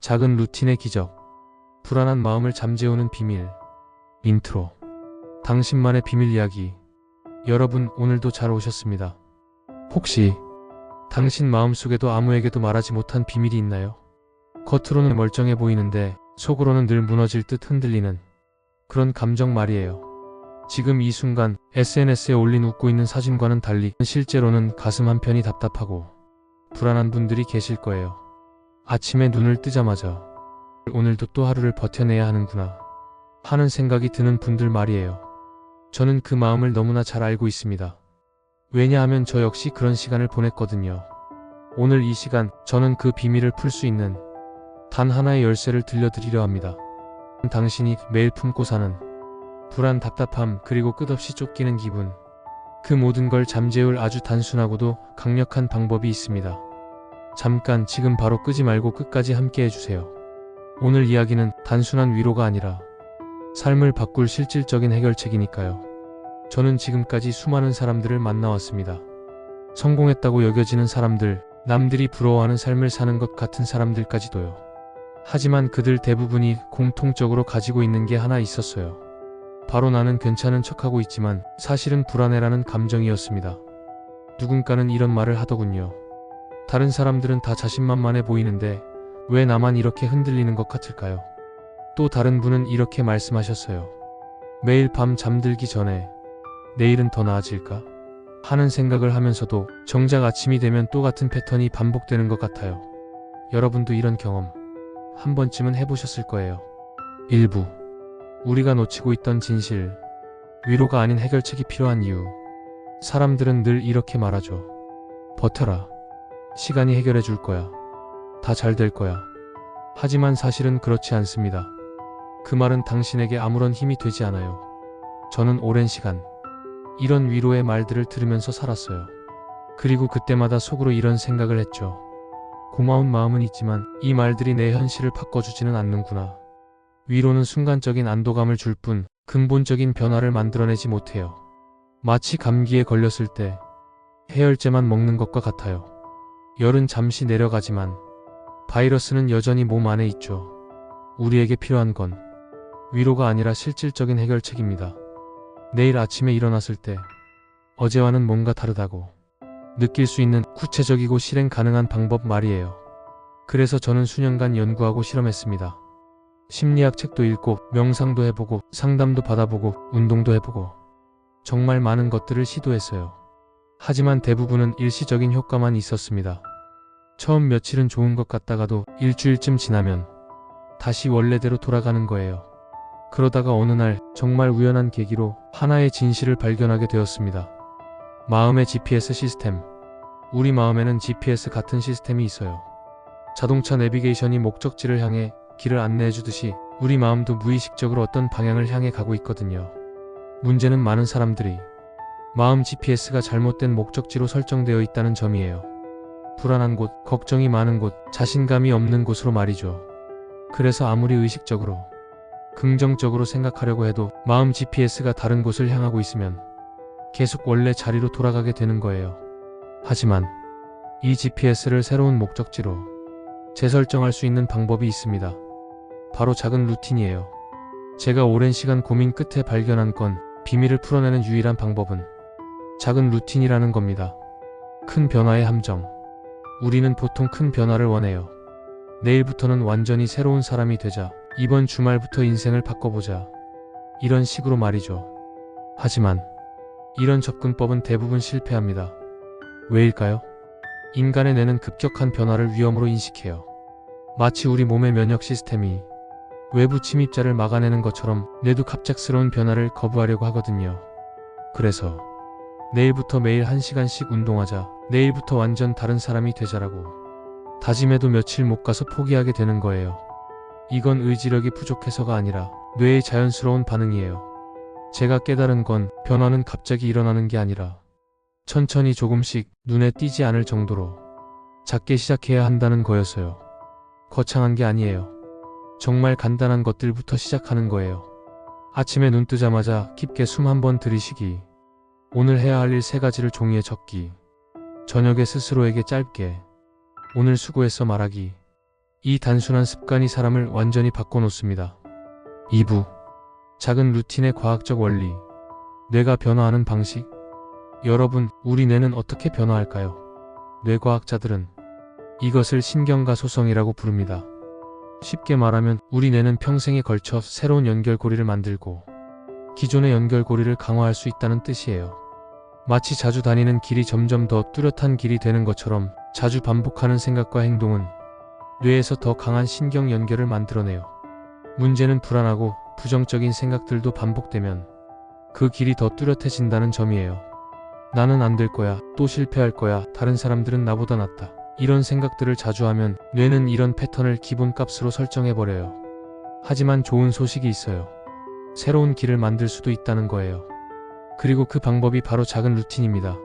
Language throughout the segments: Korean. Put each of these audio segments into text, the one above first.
작은 루틴의 기적, 불안한 마음을 잠재우는 비밀. 인트로. 당신만의 비밀 이야기. 여러분, 오늘도 잘 오셨습니다. 혹시 당신 마음속에도 아무에게도 말하지 못한 비밀이 있나요? 겉으로는 멀쩡해 보이는데 속으로는 늘 무너질 듯 흔들리는 그런 감정 말이에요. 지금 이 순간 SNS에 올린 웃고 있는 사진과는 달리 실제로는 가슴 한편이 답답하고 불안한 분들이 계실 거예요. 아침에 눈을 뜨자마자 오늘도 또 하루를 버텨내야 하는구나 하는 생각이 드는 분들 말이에요. 저는 그 마음을 너무나 잘 알고 있습니다. 왜냐하면 저 역시 그런 시간을 보냈거든요. 오늘 이 시간 저는 그 비밀을 풀 수 있는 단 하나의 열쇠를 들려드리려 합니다. 당신이 매일 품고 사는 불안, 답답함, 그리고 끝없이 쫓기는 기분, 그 모든 걸 잠재울 아주 단순하고도 강력한 방법이 있습니다. 잠깐 지금 바로 끄지 말고 끝까지 함께 해주세요. 오늘 이야기는 단순한 위로가 아니라 삶을 바꿀 실질적인 해결책이니까요. 저는 지금까지 수많은 사람들을 만나왔습니다. 성공했다고 여겨지는 사람들, 남들이 부러워하는 삶을 사는 것 같은 사람들까지도요. 하지만 그들 대부분이 공통적으로 가지고 있는 게 하나 있었어요. 바로 나는 괜찮은 척하고 있지만 사실은 불안해라는 감정이었습니다. 누군가는 이런 말을 하더군요. 다른 사람들은 다 자신만만해 보이는데 왜 나만 이렇게 흔들리는 것 같을까요? 또 다른 분은 이렇게 말씀하셨어요. 매일 밤 잠들기 전에 내일은 더 나아질까? 하는 생각을 하면서도 정작 아침이 되면 또 같은 패턴이 반복되는 것 같아요. 여러분도 이런 경험 한 번쯤은 해보셨을 거예요. 일부. 우리가 놓치고 있던 진실, 위로가 아닌 해결책이 필요한 이유. 사람들은 늘 이렇게 말하죠. 버텨라. 시간이 해결해 줄 거야. 다 잘 될 거야. 하지만 사실은 그렇지 않습니다. 그 말은 당신에게 아무런 힘이 되지 않아요. 저는 오랜 시간 이런 위로의 말들을 들으면서 살았어요. 그리고 그때마다 속으로 이런 생각을 했죠. 고마운 마음은 있지만 이 말들이 내 현실을 바꿔주지는 않는구나. 위로는 순간적인 안도감을 줄 뿐 근본적인 변화를 만들어내지 못해요. 마치 감기에 걸렸을 때 해열제만 먹는 것과 같아요. 열은 잠시 내려가지만 바이러스는 여전히 몸 안에 있죠. 우리에게 필요한 건 위로가 아니라 실질적인 해결책입니다. 내일 아침에 일어났을 때 어제와는 뭔가 다르다고 느낄 수 있는 구체적이고 실행 가능한 방법 말이에요. 그래서 저는 수년간 연구하고 실험했습니다. 심리학 책도 읽고 명상도 해보고 상담도 받아보고 운동도 해보고 정말 많은 것들을 시도했어요. 하지만 대부분은 일시적인 효과만 있었습니다. 처음 며칠은 좋은 것 같다가도 일주일쯤 지나면 다시 원래대로 돌아가는 거예요. 그러다가 어느 날 정말 우연한 계기로 하나의 진실을 발견하게 되었습니다. 마음의 GPS 시스템. 우리 마음에는 GPS 같은 시스템이 있어요. 자동차 내비게이션이 목적지를 향해 길을 안내해주듯이 우리 마음도 무의식적으로 어떤 방향을 향해 가고 있거든요. 문제는 많은 사람들이 마음 GPS가 잘못된 목적지로 설정되어 있다는 점이에요. 불안한 곳, 걱정이 많은 곳, 자신감이 없는 곳으로 말이죠. 그래서 아무리 의식적으로, 긍정적으로 생각하려고 해도 마음 GPS가 다른 곳을 향하고 있으면 계속 원래 자리로 돌아가게 되는 거예요. 하지만 이 GPS를 새로운 목적지로 재설정할 수 있는 방법이 있습니다. 바로 작은 루틴이에요. 제가 오랜 시간 고민 끝에 발견한 건 비밀을 풀어내는 유일한 방법은 작은 루틴이라는 겁니다. 큰 변화의 함정. 우리는 보통 큰 변화를 원해요. 내일부터는 완전히 새로운 사람이 되자. 이번 주말부터 인생을 바꿔보자. 이런 식으로 말이죠. 하지만 이런 접근법은 대부분 실패합니다. 왜일까요? 인간의 뇌는 급격한 변화를 위험으로 인식해요. 마치 우리 몸의 면역 시스템이 외부 침입자를 막아내는 것처럼 뇌도 갑작스러운 변화를 거부하려고 하거든요. 그래서 내일부터 매일 1시간씩 운동하자. 내일부터 완전 다른 사람이 되자라고 다짐해도 며칠 못 가서 포기하게 되는 거예요. 이건 의지력이 부족해서가 아니라 뇌의 자연스러운 반응이에요. 제가 깨달은 건 변화는 갑자기 일어나는 게 아니라 천천히 조금씩 눈에 띄지 않을 정도로 작게 시작해야 한다는 거였어요. 거창한 게 아니에요. 정말 간단한 것들부터 시작하는 거예요. 아침에 눈 뜨자마자 깊게 숨 한 번 들이쉬기. 오늘 해야 할 일 3가지를 종이에 적기. 저녁에 스스로에게 짧게 오늘 수고했어 말하기. 이 단순한 습관이 사람을 완전히 바꿔놓습니다. 2부. 작은 루틴의 과학적 원리. 뇌가 변화하는 방식. 여러분, 우리 뇌는 어떻게 변화할까요? 뇌과학자들은 이것을 신경가소성이라고 부릅니다. 쉽게 말하면 우리 뇌는 평생에 걸쳐 새로운 연결고리를 만들고 기존의 연결고리를 강화할 수 있다는 뜻이에요. 마치 자주 다니는 길이 점점 더 뚜렷한 길이 되는 것처럼 자주 반복하는 생각과 행동은 뇌에서 더 강한 신경 연결을 만들어내요. 문제는 불안하고 부정적인 생각들도 반복되면 그 길이 더 뚜렷해진다는 점이에요. 나는 안 될 거야, 또 실패할 거야, 다른 사람들은 나보다 낫다. 이런 생각들을 자주 하면 뇌는 이런 패턴을 기본값으로 설정해버려요. 하지만 좋은 소식이 있어요. 새로운 길을 만들 수도 있다는 거예요. 그리고 그 방법이 바로 작은 루틴입니다.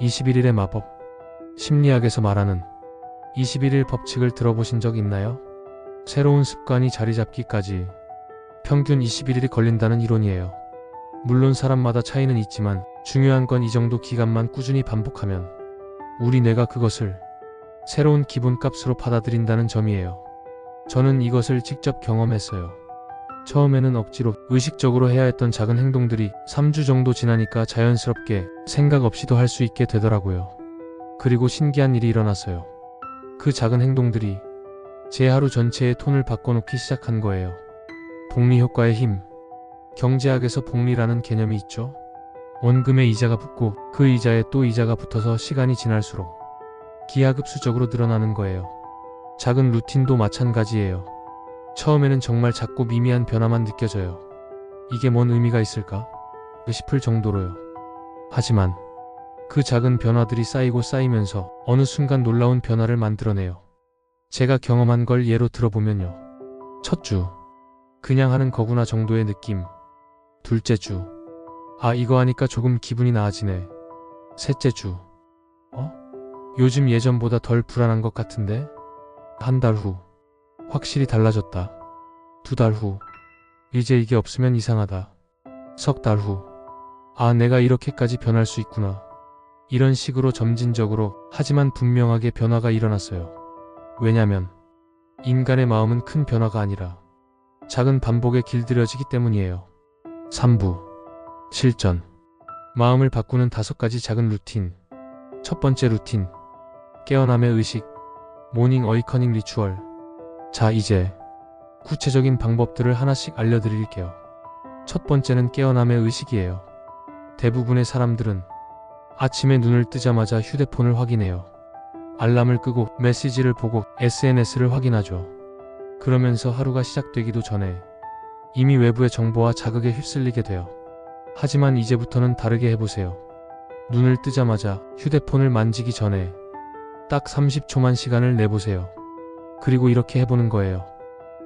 21일의 마법. 심리학에서 말하는 21일 법칙을 들어보신 적 있나요? 새로운 습관이 자리 잡기까지 평균 21일이 걸린다는 이론이에요. 물론 사람마다 차이는 있지만 중요한 건 이 정도 기간만 꾸준히 반복하면 우리 뇌가 그것을 새로운 기본값으로 받아들인다는 점이에요. 저는 이것을 직접 경험했어요. 처음에는 억지로 의식적으로 해야 했던 작은 행동들이 3주 정도 지나니까 자연스럽게 생각 없이도 할 수 있게 되더라고요. 그리고 신기한 일이 일어났어요. 그 작은 행동들이 제 하루 전체의 톤을 바꿔놓기 시작한 거예요. 복리 효과의 힘. 경제학에서 복리라는 개념이 있죠. 원금에 이자가 붙고 그 이자에 또 이자가 붙어서 시간이 지날수록 기하급수적으로 늘어나는 거예요. 작은 루틴도 마찬가지예요. 처음에는 정말 작고 미미한 변화만 느껴져요. 이게 뭔 의미가 있을까? 싶을 정도로요. 하지만 그 작은 변화들이 쌓이고 쌓이면서 어느 순간 놀라운 변화를 만들어내요. 제가 경험한 걸 예로 들어보면요. 첫 주, 그냥 하는 거구나 정도의 느낌. 둘째 주, 아, 이거 하니까 조금 기분이 나아지네. 셋째 주, 요즘 예전보다 덜 불안한 것 같은데? 한 달 후, 확실히 달라졌다. 2달 후, 이제 이게 없으면 이상하다. 석 달 후, 아, 내가 이렇게까지 변할 수 있구나. 이런 식으로 점진적으로 하지만 분명하게 변화가 일어났어요. 왜냐면 인간의 마음은 큰 변화가 아니라 작은 반복에 길들여지기 때문이에요. 3부. 실전. 마음을 바꾸는 5가지 작은 루틴. 첫 번째 루틴. 깨어남의 의식. 모닝 어이커닝 리추얼. 자, 이제 구체적인 방법들을 하나씩 알려드릴게요. 첫 번째는 깨어남의 의식이에요. 대부분의 사람들은 아침에 눈을 뜨자마자 휴대폰을 확인해요. 알람을 끄고 메시지를 보고 SNS를 확인하죠. 그러면서 하루가 시작되기도 전에 이미 외부의 정보와 자극에 휩쓸리게 돼요. 하지만 이제부터는 다르게 해보세요. 눈을 뜨자마자 휴대폰을 만지기 전에 딱 30초만 시간을 내보세요. 그리고 이렇게 해보는 거예요.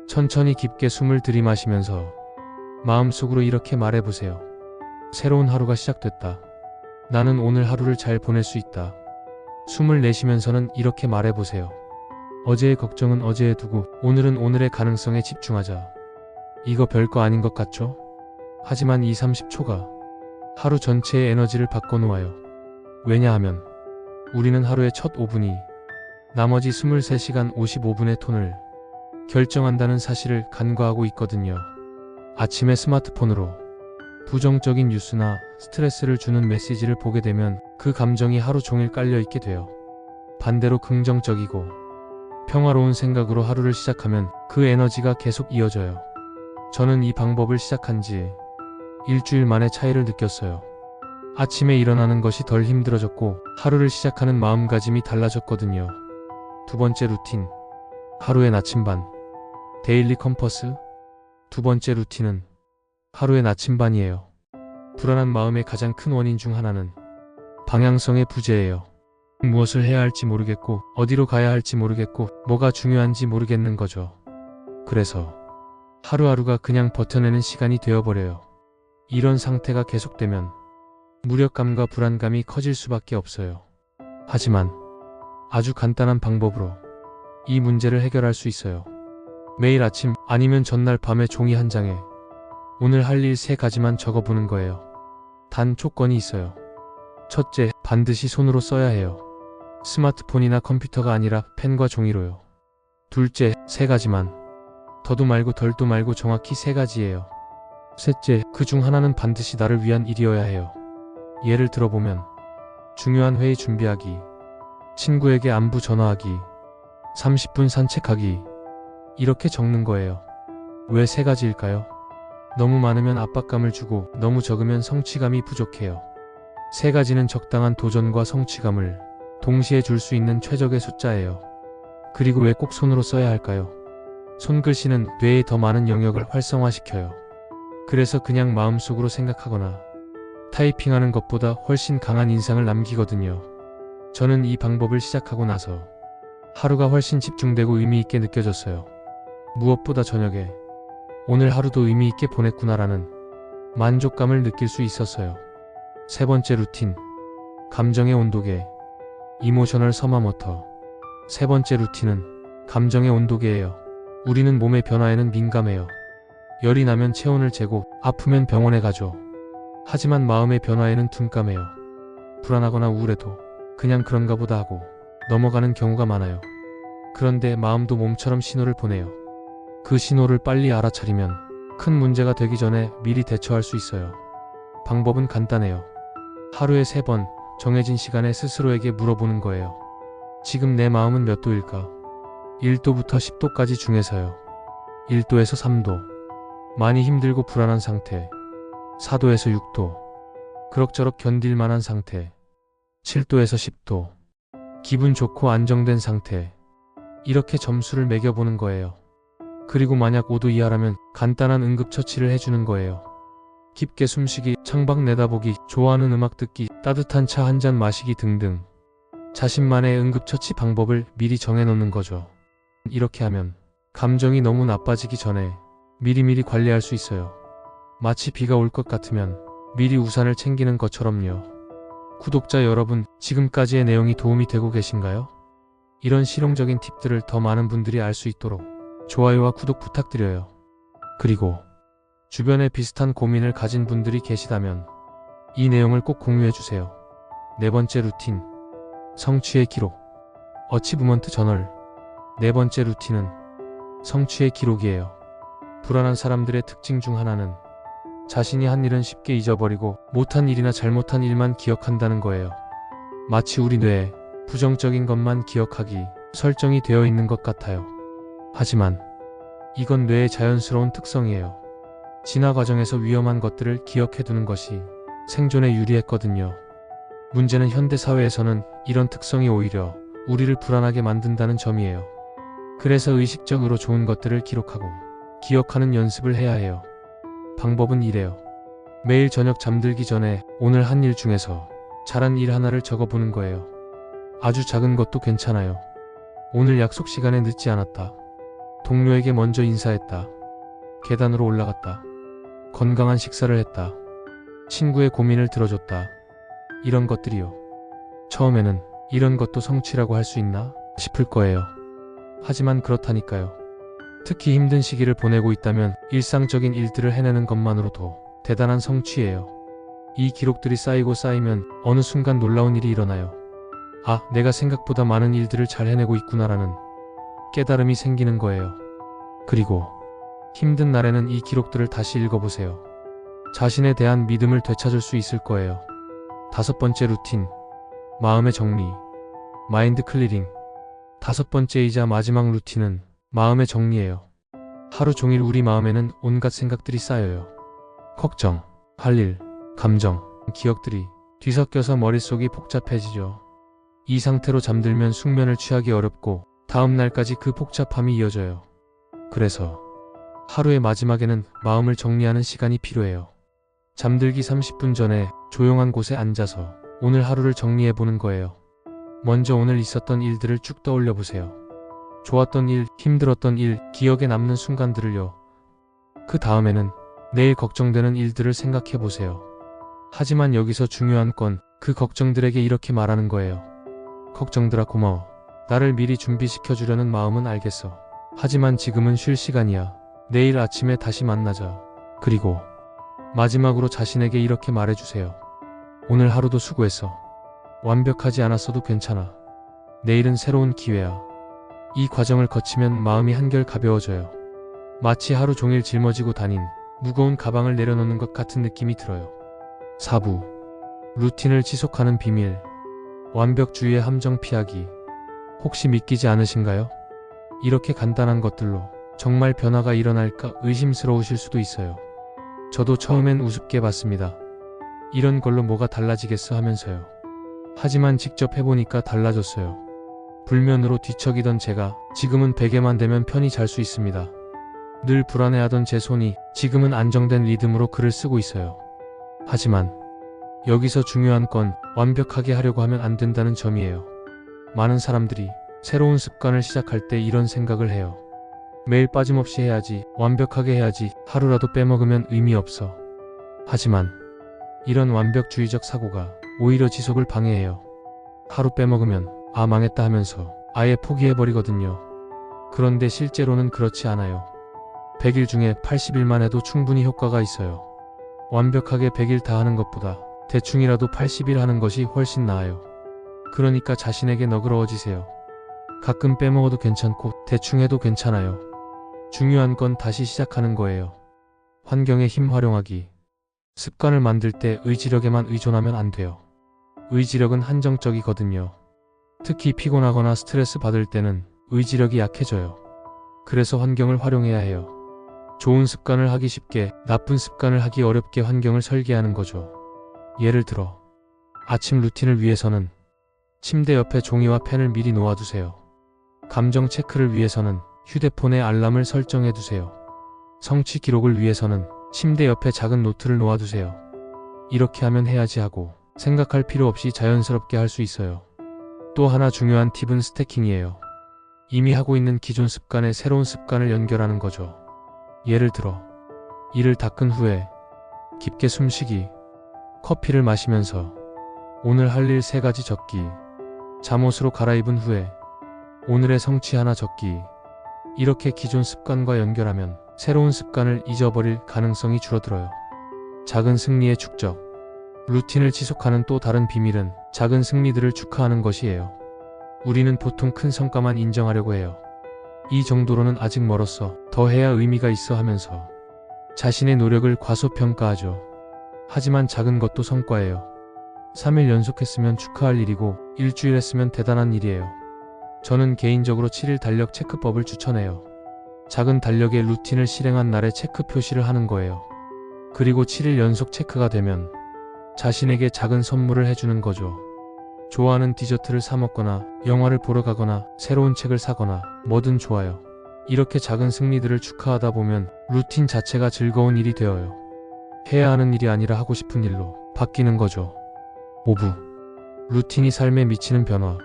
천천히 깊게 숨을 들이마시면서 마음속으로 이렇게 말해보세요. 새로운 하루가 시작됐다. 나는 오늘 하루를 잘 보낼 수 있다. 숨을 내쉬면서는 이렇게 말해보세요. 어제의 걱정은 어제에 두고 오늘은 오늘의 가능성에 집중하자. 이거 별거 아닌 것 같죠? 하지만 이 30초가 하루 전체의 에너지를 바꿔놓아요. 왜냐하면 우리는 하루의 첫 5분이 나머지 23시간 55분의 톤을 결정한다는 사실을 간과하고 있거든요. 아침에 스마트폰으로 부정적인 뉴스나 스트레스를 주는 메시지를 보게 되면 그 감정이 하루 종일 깔려있게 돼요. 반대로 긍정적이고 평화로운 생각으로 하루를 시작하면 그 에너지가 계속 이어져요. 저는 이 방법을 시작한 지 일주일 만에 차이를 느꼈어요. 아침에 일어나는 것이 덜 힘들어졌고 하루를 시작하는 마음가짐이 달라졌거든요. 두 번째 루틴. 하루의 나침반. 데일리 컴퍼스. 두 번째 루틴은 하루의 나침반이에요. 불안한 마음의 가장 큰 원인 중 하나는 방향성의 부재예요. 무엇을 해야 할지 모르겠고 어디로 가야 할지 모르겠고 뭐가 중요한지 모르겠는 거죠. 그래서 하루하루가 그냥 버텨내는 시간이 되어버려요. 이런 상태가 계속되면 무력감과 불안감이 커질 수밖에 없어요. 하지만 아주 간단한 방법으로 이 문제를 해결할 수 있어요. 매일 아침 아니면 전날 밤에 종이 한 장에 오늘 할 일 3가지만 적어보는 거예요. 단 조건이 있어요. 첫째, 반드시 손으로 써야 해요. 스마트폰이나 컴퓨터가 아니라 펜과 종이로요. 둘째, 세 가지만. 더도 말고 덜도 말고 정확히 세 가지예요. 셋째, 그 중 하나는 반드시 나를 위한 일이어야 해요. 예를 들어보면 중요한 회의 준비하기, 친구에게 안부 전화하기, 30분 산책하기, 이렇게 적는 거예요. 왜 세 가지일까요? 너무 많으면 압박감을 주고 너무 적으면 성취감이 부족해요. 세 가지는 적당한 도전과 성취감을 동시에 줄 수 있는 최적의 숫자예요. 그리고 왜 꼭 손으로 써야 할까요? 손글씨는 뇌의 더 많은 영역을 활성화시켜요. 그래서 그냥 마음속으로 생각하거나 타이핑하는 것보다 훨씬 강한 인상을 남기거든요. 저는 이 방법을 시작하고 나서 하루가 훨씬 집중되고 의미 있게 느껴졌어요. 무엇보다 저녁에 오늘 하루도 의미 있게 보냈구나라는 만족감을 느낄 수 있었어요. 세 번째 루틴, 감정의 온도계, 이모셔널 서머모터. 세 번째 루틴은 감정의 온도계예요. 우리는 몸의 변화에는 민감해요. 열이 나면 체온을 재고 아프면 병원에 가죠. 하지만 마음의 변화에는 둔감해요. 불안하거나 우울해도 그냥 그런가 보다 하고 넘어가는 경우가 많아요. 그런데 마음도 몸처럼 신호를 보내요. 그 신호를 빨리 알아차리면 큰 문제가 되기 전에 미리 대처할 수 있어요. 방법은 간단해요. 하루에 3번 정해진 시간에 스스로에게 물어보는 거예요. 지금 내 마음은 몇 도일까? 1도부터 10도까지 중에서요. 1도에서 3도. 많이 힘들고 불안한 상태. 4도에서 6도. 그럭저럭 견딜 만한 상태. 7도에서 10도. 기분 좋고 안정된 상태. 이렇게 점수를 매겨보는 거예요. 그리고 만약 5도 이하라면 간단한 응급처치를 해주는 거예요. 깊게 숨쉬기, 창밖 내다보기, 좋아하는 음악 듣기, 따뜻한 차 한 잔 마시기 등등. 자신만의 응급처치 방법을 미리 정해놓는 거죠. 이렇게 하면 감정이 너무 나빠지기 전에 미리미리 관리할 수 있어요. 마치 비가 올 것 같으면 미리 우산을 챙기는 것처럼요. 구독자 여러분, 지금까지의 내용이 도움이 되고 계신가요? 이런 실용적인 팁들을 더 많은 분들이 알 수 있도록 좋아요와 구독 부탁드려요. 그리고 주변에 비슷한 고민을 가진 분들이 계시다면 이 내용을 꼭 공유해주세요. 네 번째 루틴, 성취의 기록, 어치브먼트 저널. 네 번째 루틴은 성취의 기록이에요. 불안한 사람들의 특징 중 하나는 자신이 한 일은 쉽게 잊어버리고 못한 일이나 잘못한 일만 기억한다는 거예요. 마치 우리 뇌에 부정적인 것만 기억하기 설정이 되어 있는 것 같아요. 하지만 이건 뇌의 자연스러운 특성이에요. 진화 과정에서 위험한 것들을 기억해두는 것이 생존에 유리했거든요. 문제는 현대 사회에서는 이런 특성이 오히려 우리를 불안하게 만든다는 점이에요. 그래서 의식적으로 좋은 것들을 기록하고 기억하는 연습을 해야 해요. 방법은 이래요. 매일 저녁 잠들기 전에 오늘 한 일 중에서 잘한 일 하나를 적어보는 거예요. 아주 작은 것도 괜찮아요. 오늘 약속 시간에 늦지 않았다. 동료에게 먼저 인사했다. 계단으로 올라갔다. 건강한 식사를 했다. 친구의 고민을 들어줬다. 이런 것들이요. 처음에는 이런 것도 성취라고 할 수 있나 싶을 거예요. 하지만 그렇다니까요. 특히 힘든 시기를 보내고 있다면 일상적인 일들을 해내는 것만으로도 대단한 성취예요. 이 기록들이 쌓이고 쌓이면 어느 순간 놀라운 일이 일어나요. 아, 내가 생각보다 많은 일들을 잘 해내고 있구나라는 깨달음이 생기는 거예요. 그리고 힘든 날에는 이 기록들을 다시 읽어보세요. 자신에 대한 믿음을 되찾을 수 있을 거예요. 다섯 번째 루틴, 마음의 정리, 마인드 클리링. 다섯 번째이자 마지막 루틴은 마음의 정리예요. 하루 종일 우리 마음에는 온갖 생각들이 쌓여요. 걱정, 할 일, 감정, 기억들이 뒤섞여서 머릿속이 복잡해지죠. 이 상태로 잠들면 숙면을 취하기 어렵고 다음 날까지 그 복잡함이 이어져요. 그래서 하루의 마지막에는 마음을 정리하는 시간이 필요해요. 잠들기 30분 전에 조용한 곳에 앉아서 오늘 하루를 정리해보는 거예요. 먼저 오늘 있었던 일들을 쭉 떠올려 보세요. 좋았던 일, 힘들었던 일, 기억에 남는 순간들을요. 그 다음에는 내일 걱정되는 일들을 생각해 보세요. 하지만 여기서 중요한 건 그 걱정들에게 이렇게 말하는 거예요. 걱정들아 고마워. 나를 미리 준비시켜주려는 마음은 알겠어. 하지만 지금은 쉴 시간이야. 내일 아침에 다시 만나자. 그리고 마지막으로 자신에게 이렇게 말해주세요. 오늘 하루도 수고했어. 완벽하지 않았어도 괜찮아. 내일은 새로운 기회야. 이 과정을 거치면 마음이 한결 가벼워져요. 마치 하루 종일 짊어지고 다닌 무거운 가방을 내려놓는 것 같은 느낌이 들어요. 4부. 루틴을 지속하는 비밀. 완벽주의의 함정 피하기. 혹시 믿기지 않으신가요? 이렇게 간단한 것들로 정말 변화가 일어날까 의심스러우실 수도 있어요. 저도 처음엔 우습게 봤습니다. 이런 걸로 뭐가 달라지겠어 하면서요. 하지만 직접 해보니까 달라졌어요. 불면으로 뒤척이던 제가 지금은 베개만 되면 편히 잘 수 있습니다. 늘 불안해하던 제 손이 지금은 안정된 리듬으로 글을 쓰고 있어요. 하지만 여기서 중요한 건 완벽하게 하려고 하면 안 된다는 점이에요. 많은 사람들이 새로운 습관을 시작할 때 이런 생각을 해요. 매일 빠짐없이 해야지, 완벽하게 해야지, 하루라도 빼먹으면 의미 없어. 하지만 이런 완벽주의적 사고가 오히려 지속을 방해해요. 하루 빼먹으면 아 망했다 하면서 아예 포기해버리거든요. 그런데 실제로는 그렇지 않아요. 100일 중에 80일만 해도 충분히 효과가 있어요. 완벽하게 100일 다 하는 것보다 대충이라도 80일 하는 것이 훨씬 나아요. 그러니까 자신에게 너그러워지세요. 가끔 빼먹어도 괜찮고 대충 해도 괜찮아요. 중요한 건 다시 시작하는 거예요. 환경의 힘 활용하기. 습관을 만들 때 의지력에만 의존하면 안 돼요. 의지력은 한정적이거든요. 특히 피곤하거나 스트레스 받을 때는 의지력이 약해져요. 그래서 환경을 활용해야 해요. 좋은 습관을 하기 쉽게, 나쁜 습관을 하기 어렵게 환경을 설계하는 거죠. 예를 들어 아침 루틴을 위해서는 침대 옆에 종이와 펜을 미리 놓아두세요. 감정 체크를 위해서는 휴대폰에 알람을 설정해두세요. 성취 기록을 위해서는 침대 옆에 작은 노트를 놓아두세요. 이렇게 하면 해야지 하고 생각할 필요 없이 자연스럽게 할 수 있어요. 또 하나 중요한 팁은 스태킹이에요. 이미 하고 있는 기존 습관에 새로운 습관을 연결하는 거죠. 예를 들어 이를 닦은 후에 깊게 숨쉬기, 커피를 마시면서 오늘 할 일 3가지 적기, 잠옷으로 갈아입은 후에 오늘의 성취 하나 적기. 이렇게 기존 습관과 연결하면 새로운 습관을 잊어버릴 가능성이 줄어들어요. 작은 승리의 축적. 루틴을 지속하는 또 다른 비밀은 작은 승리들을 축하하는 것이에요. 우리는 보통 큰 성과만 인정하려고 해요. 이 정도로는 아직 멀었어, 더 해야 의미가 있어 하면서 자신의 노력을 과소평가하죠. 하지만 작은 것도 성과예요. 3일 연속했으면 축하할 일이고 일주일 했으면 대단한 일이에요. 저는 개인적으로 7일 달력 체크법을 추천해요. 작은 달력에 루틴을 실행한 날에 체크 표시를 하는 거예요. 그리고 7일 연속 체크가 되면 자신에게 작은 선물을 해주는 거죠. 좋아하는 디저트를 사 먹거나 영화를 보러 가거나 새로운 책을 사거나 뭐든 좋아요. 이렇게 작은 승리들을 축하하다 보면 루틴 자체가 즐거운 일이 되어요. 해야 하는 일이 아니라 하고 싶은 일로 바뀌는 거죠. 5부. 루틴이 삶에 미치는 변화.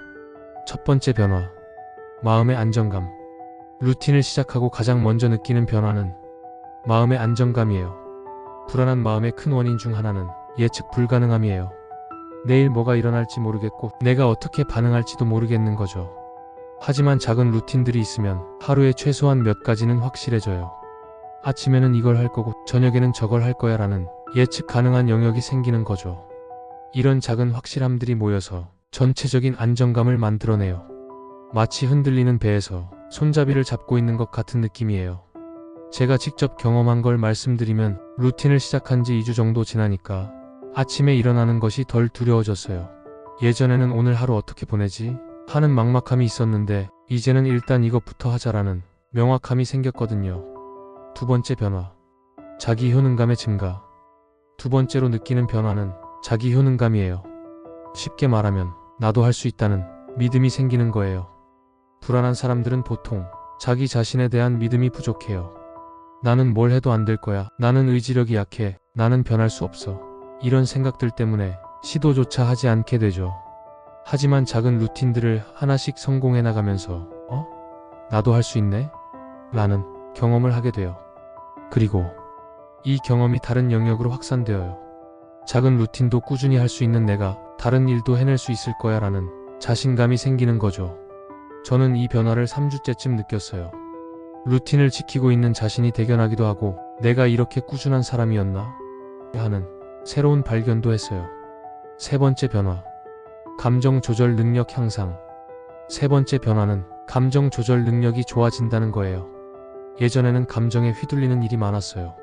첫 번째 변화. 마음의 안정감. 루틴을 시작하고 가장 먼저 느끼는 변화는 마음의 안정감이에요. 불안한 마음의 큰 원인 중 하나는 예측 불가능함이에요. 내일 뭐가 일어날지 모르겠고 내가 어떻게 반응할지도 모르겠는 거죠. 하지만 작은 루틴들이 있으면 하루에 최소한 몇 가지는 확실해져요. 아침에는 이걸 할 거고 저녁에는 저걸 할 거야 라는 예측 가능한 영역이 생기는 거죠. 이런 작은 확실함들이 모여서 전체적인 안정감을 만들어내요. 마치 흔들리는 배에서 손잡이를 잡고 있는 것 같은 느낌이에요. 제가 직접 경험한 걸 말씀드리면 루틴을 시작한 지 2주 정도 지나니까 아침에 일어나는 것이 덜 두려워졌어요. 예전에는 오늘 하루 어떻게 보내지? 하는 막막함이 있었는데 이제는 일단 이것부터 하자라는 명확함이 생겼거든요. 두 번째 변화. 자기 효능감의 증가. 두 번째로 느끼는 변화는 자기 효능감이에요. 쉽게 말하면 나도 할 수 있다는 믿음이 생기는 거예요. 불안한 사람들은 보통 자기 자신에 대한 믿음이 부족해요. 나는 뭘 해도 안 될 거야. 나는 의지력이 약해. 나는 변할 수 없어. 이런 생각들 때문에 시도조차 하지 않게 되죠. 하지만 작은 루틴들을 하나씩 성공해 나가면서 나도 할 수 있네? 라는 경험을 하게 돼요. 그리고 이 경험이 다른 영역으로 확산되어요. 작은 루틴도 꾸준히 할 수 있는 내가 다른 일도 해낼 수 있을 거야 라는 자신감이 생기는 거죠. 저는 이 변화를 3주째쯤 느꼈어요. 루틴을 지키고 있는 자신이 대견하기도 하고 내가 이렇게 꾸준한 사람이었나? 하는 새로운 발견도 했어요. 세 번째 변화. 감정 조절 능력 향상. 세 번째 변화는 감정 조절 능력이 좋아진다는 거예요. 예전에는 감정에 휘둘리는 일이 많았어요.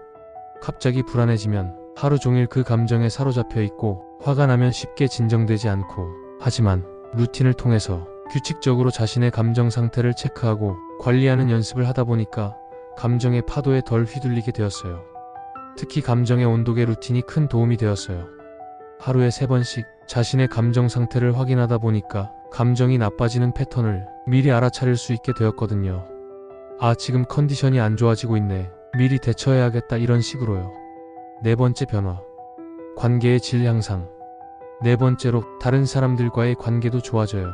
갑자기 불안해지면 하루 종일 그 감정에 사로잡혀 있고 화가 나면 쉽게 진정되지 않고, 하지만 루틴을 통해서 규칙적으로 자신의 감정 상태를 체크하고 관리하는 연습을 하다 보니까 감정의 파도에 덜 휘둘리게 되었어요. 특히 감정의 온도계 루틴이 큰 도움이 되었어요. 하루에 3번씩 자신의 감정 상태를 확인하다 보니까 감정이 나빠지는 패턴을 미리 알아차릴 수 있게 되었거든요. 아, 지금 컨디션이 안 좋아지고 있네. 미리 대처해야겠다, 이런 식으로요. 4번째 변화. 관계의 질 향상. 4번째로 다른 사람들과의 관계도 좋아져요.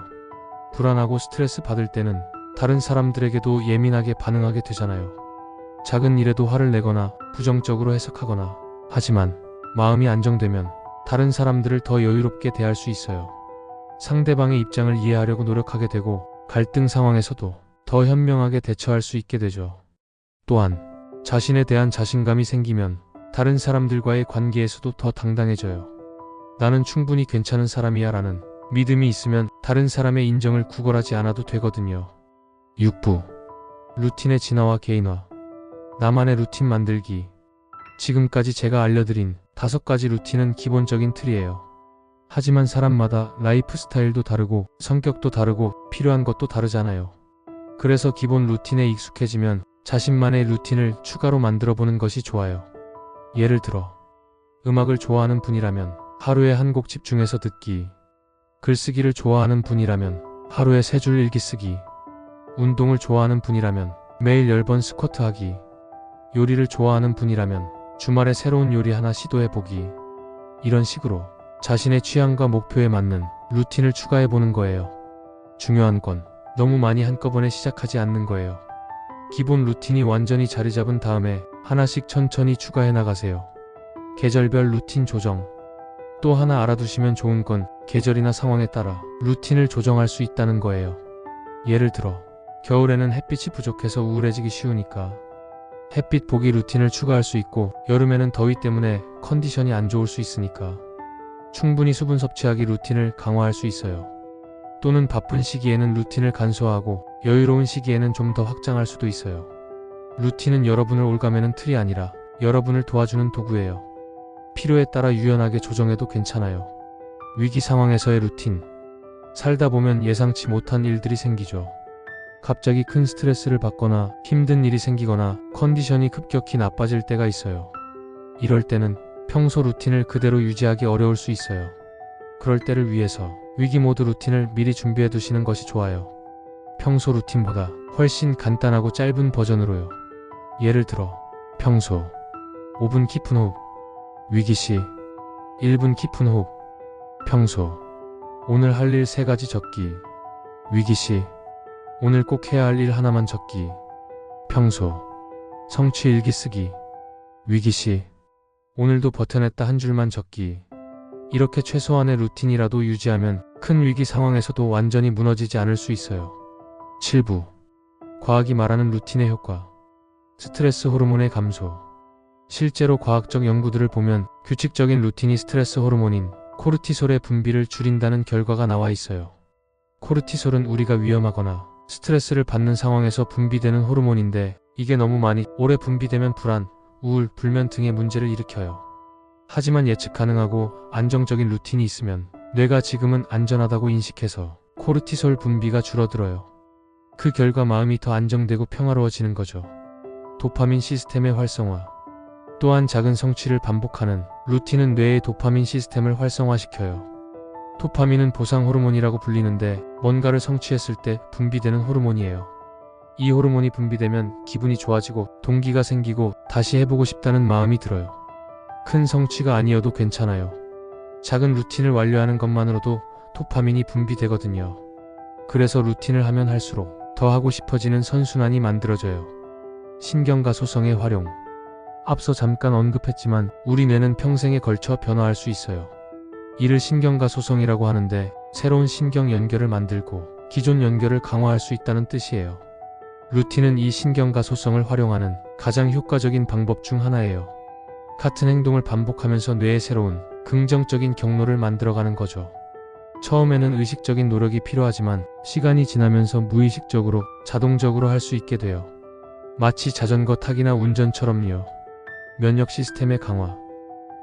불안하고 스트레스 받을 때는 다른 사람들에게도 예민하게 반응하게 되잖아요. 작은 일에도 화를 내거나 부정적으로 해석하거나. 하지만 마음이 안정되면 다른 사람들을 더 여유롭게 대할 수 있어요. 상대방의 입장을 이해하려고 노력하게 되고 갈등 상황에서도 더 현명하게 대처할 수 있게 되죠. 또한 자신에 대한 자신감이 생기면 다른 사람들과의 관계에서도 더 당당해져요. 나는 충분히 괜찮은 사람이야 라는 믿음이 있으면 다른 사람의 인정을 구걸하지 않아도 되거든요. 6부. 루틴의 진화와 개인화. 나만의 루틴 만들기. 지금까지 제가 알려드린 5가지 루틴은 기본적인 틀이에요. 하지만 사람마다 라이프 스타일도 다르고 성격도 다르고 필요한 것도 다르잖아요. 그래서 기본 루틴에 익숙해지면 자신만의 루틴을 추가로 만들어 보는 것이 좋아요. 예를 들어 음악을 좋아하는 분이라면 하루에 한 곡 집중해서 듣기, 글쓰기를 좋아하는 분이라면 하루에 3줄 일기 쓰기, 운동을 좋아하는 분이라면 매일 10번 스쿼트 하기, 요리를 좋아하는 분이라면 주말에 새로운 요리 하나 시도해보기. 이런 식으로 자신의 취향과 목표에 맞는 루틴을 추가해보는 거예요. 중요한 건 너무 많이 한꺼번에 시작하지 않는 거예요. 기본 루틴이 완전히 자리 잡은 다음에 하나씩 천천히 추가해 나가세요. 계절별 루틴 조정. 또 하나 알아두시면 좋은 건 계절이나 상황에 따라 루틴을 조정할 수 있다는 거예요. 예를 들어 겨울에는 햇빛이 부족해서 우울해지기 쉬우니까 햇빛 보기 루틴을 추가할 수 있고, 여름에는 더위 때문에 컨디션이 안 좋을 수 있으니까 충분히 수분 섭취하기 루틴을 강화할 수 있어요. 또는 바쁜 시기에는 루틴을 간소화하고 여유로운 시기에는 좀 더 확장할 수도 있어요. 루틴은 여러분을 올가매는 틀이 아니라 여러분을 도와주는 도구예요. 필요에 따라 유연하게 조정해도 괜찮아요. 위기 상황에서의 루틴. 살다 보면 예상치 못한 일들이 생기죠. 갑자기 큰 스트레스를 받거나 힘든 일이 생기거나 컨디션이 급격히 나빠질 때가 있어요. 이럴 때는 평소 루틴을 그대로 유지하기 어려울 수 있어요. 그럴 때를 위해서 위기 모드 루틴을 미리 준비해 두시는 것이 좋아요. 평소 루틴보다 훨씬 간단하고 짧은 버전으로요. 예를 들어 평소 5분 깊은 호흡, 위기 시 1분 깊은 호흡. 평소 오늘 할 일 3가지 적기, 위기 시 오늘 꼭 해야 할 일 하나만 적기. 평소 성취 일기 쓰기, 위기 시 오늘도 버텨냈다 한 줄만 적기. 이렇게 최소한의 루틴이라도 유지하면 큰 위기 상황에서도 완전히 무너지지 않을 수 있어요. 7부. 과학이 말하는 루틴의 효과. 스트레스 호르몬의 감소. 실제로 과학적 연구들을 보면 규칙적인 루틴이 스트레스 호르몬인 코르티솔의 분비를 줄인다는 결과가 나와 있어요. 코르티솔은 우리가 위험하거나 스트레스를 받는 상황에서 분비되는 호르몬인데, 이게 너무 많이 오래 분비되면 불안, 우울, 불면 등의 문제를 일으켜요. 하지만 예측 가능하고 안정적인 루틴이 있으면 뇌가 지금은 안전하다고 인식해서 코르티솔 분비가 줄어들어요. 그 결과 마음이 더 안정되고 평화로워지는 거죠. 도파민 시스템의 활성화. 또한 작은 성취를 반복하는 루틴은 뇌의 도파민 시스템을 활성화시켜요. 도파민은 보상 호르몬이라고 불리는데 뭔가를 성취했을 때 분비되는 호르몬이에요. 이 호르몬이 분비되면 기분이 좋아지고 동기가 생기고 다시 해보고 싶다는 마음이 들어요. 큰 성취가 아니어도 괜찮아요. 작은 루틴을 완료하는 것만으로도 도파민이 분비되거든요. 그래서 루틴을 하면 할수록 더 하고 싶어지는 선순환이 만들어져요. 신경과 소성의 활용. 앞서 잠깐 언급했지만 우리 뇌는 평생에 걸쳐 변화할 수 있어요. 이를 신경과 소성이라고 하는데, 새로운 신경 연결을 만들고 기존 연결을 강화할 수 있다는 뜻이에요. 루틴은 이 신경과 소성을 활용하는 가장 효과적인 방법 중 하나예요. 같은 행동을 반복하면서 뇌에 새로운 긍정적인 경로를 만들어가는 거죠. 처음에는 의식적인 노력이 필요하지만 시간이 지나면서 무의식적으로 자동적으로 할 수 있게 돼요. 마치 자전거 타기나 운전처럼요. 면역 시스템의 강화.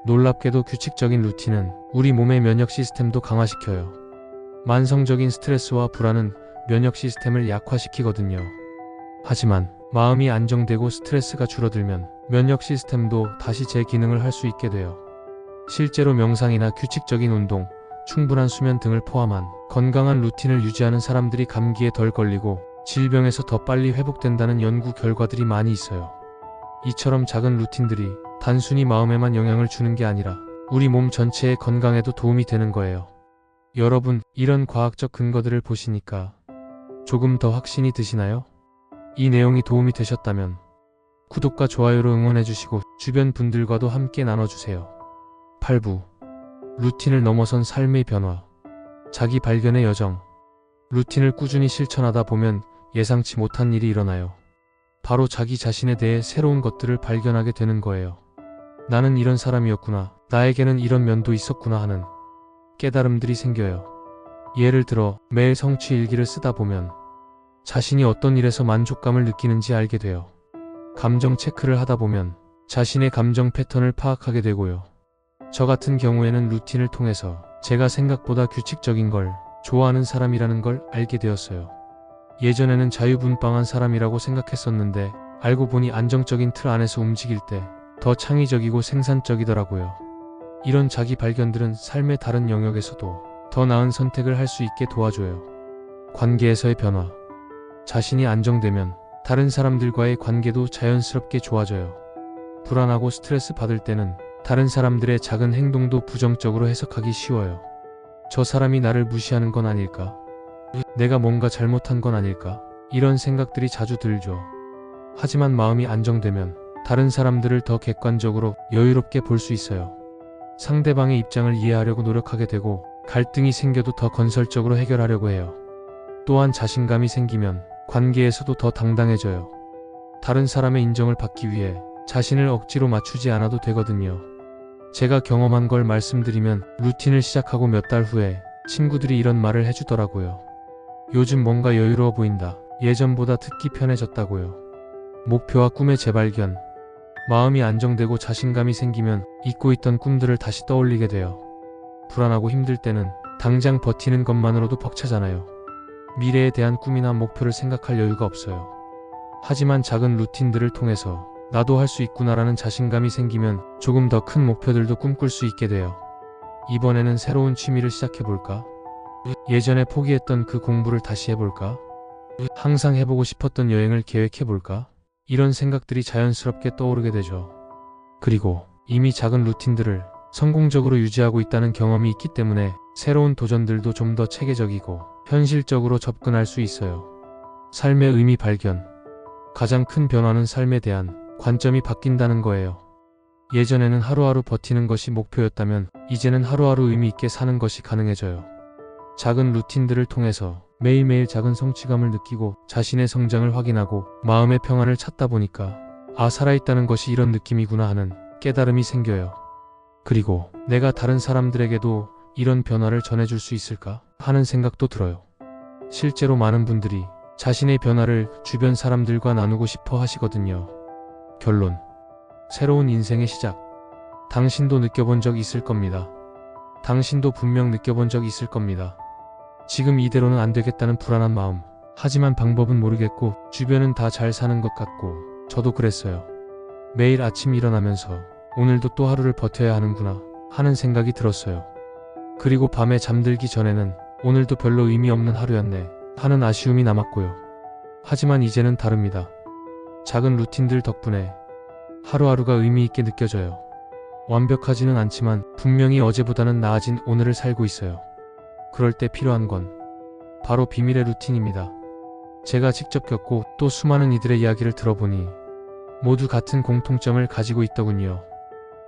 놀랍게도 규칙적인 루틴은 우리 몸의 면역 시스템도 강화시켜요. 만성적인 스트레스와 불안은 면역 시스템을 약화시키거든요. 하지만 마음이 안정되고 스트레스가 줄어들면 면역 시스템도 다시 제 기능을 할 수 있게 돼요. 실제로 명상이나 규칙적인 운동, 충분한 수면 등을 포함한 건강한 루틴을 유지하는 사람들이 감기에 덜 걸리고 질병에서 더 빨리 회복된다는 연구 결과들이 많이 있어요. 이처럼 작은 루틴들이 단순히 마음에만 영향을 주는 게 아니라 우리 몸 전체의 건강에도 도움이 되는 거예요. 여러분, 이런 과학적 근거들을 보시니까 조금 더 확신이 드시나요? 이 내용이 도움이 되셨다면 구독과 좋아요로 응원해주시고 주변 분들과도 함께 나눠주세요. 8부. 루틴을 넘어선 삶의 변화. 자기 발견의 여정. 루틴을 꾸준히 실천하다 보면 예상치 못한 일이 일어나요. 바로 자기 자신에 대해 새로운 것들을 발견하게 되는 거예요. 나는 이런 사람이었구나. 나에게는 이런 면도 있었구나 하는 깨달음들이 생겨요. 예를 들어 매일 성취 일기를 쓰다 보면 자신이 어떤 일에서 만족감을 느끼는지 알게 돼요. 감정 체크를 하다 보면 자신의 감정 패턴을 파악하게 되고요. 저 같은 경우에는 루틴을 통해서 제가 생각보다 규칙적인 걸 좋아하는 사람이라는 걸 알게 되었어요. 예전에는 자유분방한 사람이라고 생각했었는데 알고 보니 안정적인 틀 안에서 움직일 때 더 창의적이고 생산적이더라고요. 이런 자기 발견들은 삶의 다른 영역에서도 더 나은 선택을 할 수 있게 도와줘요. 관계에서의 변화. 자신이 안정되면 다른 사람들과의 관계도 자연스럽게 좋아져요. 불안하고 스트레스 받을 때는 다른 사람들의 작은 행동도 부정적으로 해석하기 쉬워요. 저 사람이 나를 무시하는 건 아닐까? 내가 뭔가 잘못한 건 아닐까? 이런 생각들이 자주 들죠. 하지만 마음이 안정되면 다른 사람들을 더 객관적으로 여유롭게 볼 수 있어요. 상대방의 입장을 이해하려고 노력하게 되고 갈등이 생겨도 더 건설적으로 해결하려고 해요. 또한 자신감이 생기면 관계에서도 더 당당해져요. 다른 사람의 인정을 받기 위해 자신을 억지로 맞추지 않아도 되거든요. 제가 경험한 걸 말씀드리면 루틴을 시작하고 몇 달 후에 친구들이 이런 말을 해주더라고요. 요즘 뭔가 여유로워 보인다. 예전보다 듣기 편해졌다고요. 목표와 꿈의 재발견. 마음이 안정되고 자신감이 생기면 잊고 있던 꿈들을 다시 떠올리게 돼요. 불안하고 힘들 때는 당장 버티는 것만으로도 벅차잖아요. 미래에 대한 꿈이나 목표를 생각할 여유가 없어요. 하지만 작은 루틴들을 통해서 나도 할 수 있구나라는 자신감이 생기면 조금 더 큰 목표들도 꿈꿀 수 있게 돼요. 이번에는 새로운 취미를 시작해볼까? 예전에 포기했던 그 공부를 다시 해볼까? 항상 해보고 싶었던 여행을 계획해볼까? 이런 생각들이 자연스럽게 떠오르게 되죠. 그리고 이미 작은 루틴들을 성공적으로 유지하고 있다는 경험이 있기 때문에 새로운 도전들도 좀 더 체계적이고 현실적으로 접근할 수 있어요. 삶의 의미 발견. 가장 큰 변화는 삶에 대한 관점이 바뀐다는 거예요. 예전에는 하루하루 버티는 것이 목표였다면 이제는 하루하루 의미 있게 사는 것이 가능해져요. 작은 루틴들을 통해서 매일매일 작은 성취감을 느끼고 자신의 성장을 확인하고 마음의 평안을 찾다 보니까 아, 살아있다는 것이 이런 느낌이구나 하는 깨달음이 생겨요. 그리고 내가 다른 사람들에게도 이런 변화를 전해줄 수 있을까 하는 생각도 들어요. 실제로 많은 분들이 자신의 변화를 주변 사람들과 나누고 싶어 하시거든요. 결론. 새로운 인생의 시작. 당신도 느껴본 적 있을 겁니다. 당신도 분명 느껴본 적 있을 겁니다. 지금 이대로는 안 되겠다는 불안한 마음. 하지만 방법은 모르겠고 주변은 다 잘 사는 것 같고 저도 그랬어요. 매일 아침 일어나면서 오늘도 또 하루를 버텨야 하는구나 하는 생각이 들었어요. 그리고 밤에 잠들기 전에는 오늘도 별로 의미 없는 하루였네 하는 아쉬움이 남았고요. 하지만 이제는 다릅니다. 작은 루틴들 덕분에 하루하루가 의미 있게 느껴져요. 완벽하지는 않지만 분명히 어제보다는 나아진 오늘을 살고 있어요. 그럴 때 필요한 건 바로 비밀의 루틴입니다. 제가 직접 겪고 또 수많은 이들의 이야기를 들어보니 모두 같은 공통점을 가지고 있더군요.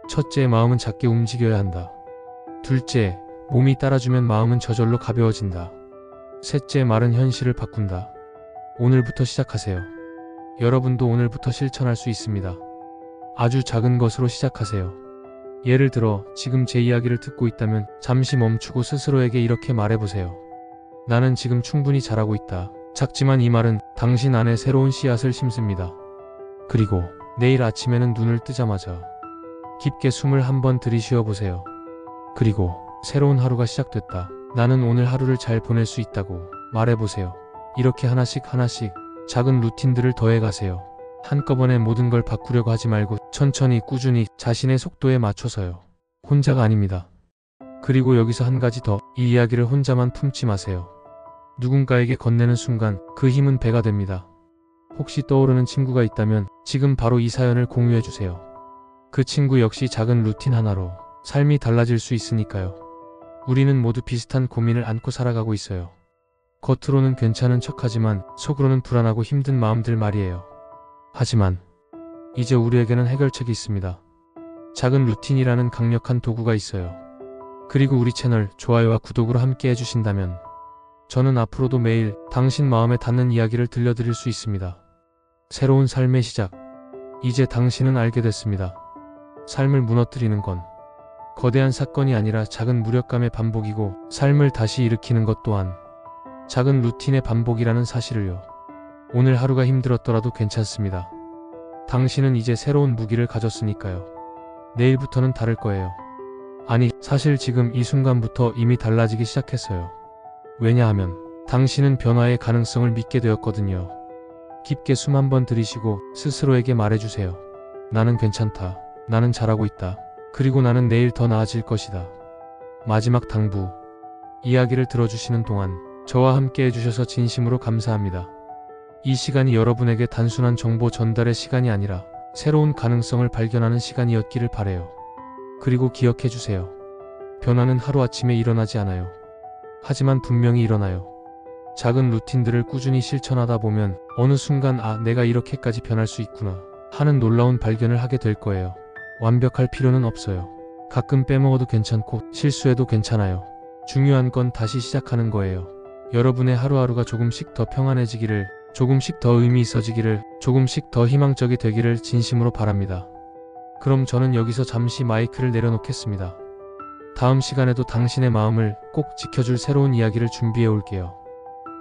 첫째, 마음은 작게 움직여야 한다. 둘째, 몸이 따라주면 마음은 저절로 가벼워진다. 셋째, 말은 현실을 바꾼다. 오늘부터 시작하세요. 여러분도 오늘부터 실천할 수 있습니다. 아주 작은 것으로 시작하세요. 예를 들어 지금 제 이야기를 듣고 있다면 잠시 멈추고 스스로에게 이렇게 말해보세요. 나는 지금 충분히 잘하고 있다. 작지만 이 말은 당신 안에 새로운 씨앗을 심습니다. 그리고 내일 아침에는 눈을 뜨자마자 깊게 숨을 한번 들이쉬어 보세요. 그리고 새로운 하루가 시작됐다. 나는 오늘 하루를 잘 보낼 수 있다고 말해보세요. 이렇게 하나씩 작은 루틴들을 더해가세요. 한꺼번에 모든 걸 바꾸려고 하지 말고 천천히 꾸준히 자신의 속도에 맞춰서요. 혼자가 아닙니다. 그리고 여기서 한 가지 더, 이 이야기를 혼자만 품지 마세요. 누군가에게 건네는 순간 그 힘은 배가 됩니다. 혹시 떠오르는 친구가 있다면 지금 바로 이 사연을 공유해주세요. 그 친구 역시 작은 루틴 하나로 삶이 달라질 수 있으니까요. 우리는 모두 비슷한 고민을 안고 살아가고 있어요. 겉으로는 괜찮은 척하지만 속으로는 불안하고 힘든 마음들 말이에요. 하지만 이제 우리에게는 해결책이 있습니다. 작은 루틴이라는 강력한 도구가 있어요. 그리고 우리 채널 좋아요와 구독으로 함께 해주신다면 저는 앞으로도 매일 당신 마음에 닿는 이야기를 들려드릴 수 있습니다. 새로운 삶의 시작. 이제 당신은 알게 됐습니다. 삶을 무너뜨리는 건 거대한 사건이 아니라 작은 무력감의 반복이고, 삶을 다시 일으키는 것 또한 작은 루틴의 반복이라는 사실을요. 오늘 하루가 힘들었더라도 괜찮습니다. 당신은 이제 새로운 무기를 가졌으니까요. 내일부터는 다를 거예요. 아니, 사실 지금 이 순간부터 이미 달라지기 시작했어요. 왜냐하면 당신은 변화의 가능성을 믿게 되었거든요. 깊게 숨 한번 들이쉬고 스스로에게 말해주세요. 나는 괜찮다. 나는 잘하고 있다. 그리고 나는 내일 더 나아질 것이다. 마지막 당부. 이야기를 들어주시는 동안 저와 함께 해주셔서 진심으로 감사합니다. 이 시간이 여러분에게 단순한 정보 전달의 시간이 아니라 새로운 가능성을 발견하는 시간이었기를 바래요. 그리고 기억해주세요. 변화는 하루아침에 일어나지 않아요. 하지만 분명히 일어나요. 작은 루틴들을 꾸준히 실천하다 보면 어느 순간 내가 이렇게까지 변할 수 있구나 하는 놀라운 발견을 하게 될 거예요. 완벽할 필요는 없어요. 가끔 빼먹어도 괜찮고 실수해도 괜찮아요. 중요한 건 다시 시작하는 거예요. 여러분의 하루하루가 조금씩 더 평안해지기를, 조금씩 더 의미 있어지기를, 조금씩 더 희망적이 되기를 진심으로 바랍니다. 그럼 저는 여기서 잠시 마이크를 내려놓겠습니다. 다음 시간에도 당신의 마음을 꼭 지켜줄 새로운 이야기를 준비해 올게요.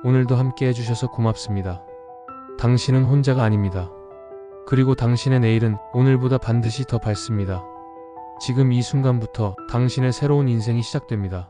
오늘도 함께 해주셔서 고맙습니다. 당신은 혼자가 아닙니다. 그리고 당신의 내일은 오늘보다 반드시 더 밝습니다. 지금 이 순간부터 당신의 새로운 인생이 시작됩니다.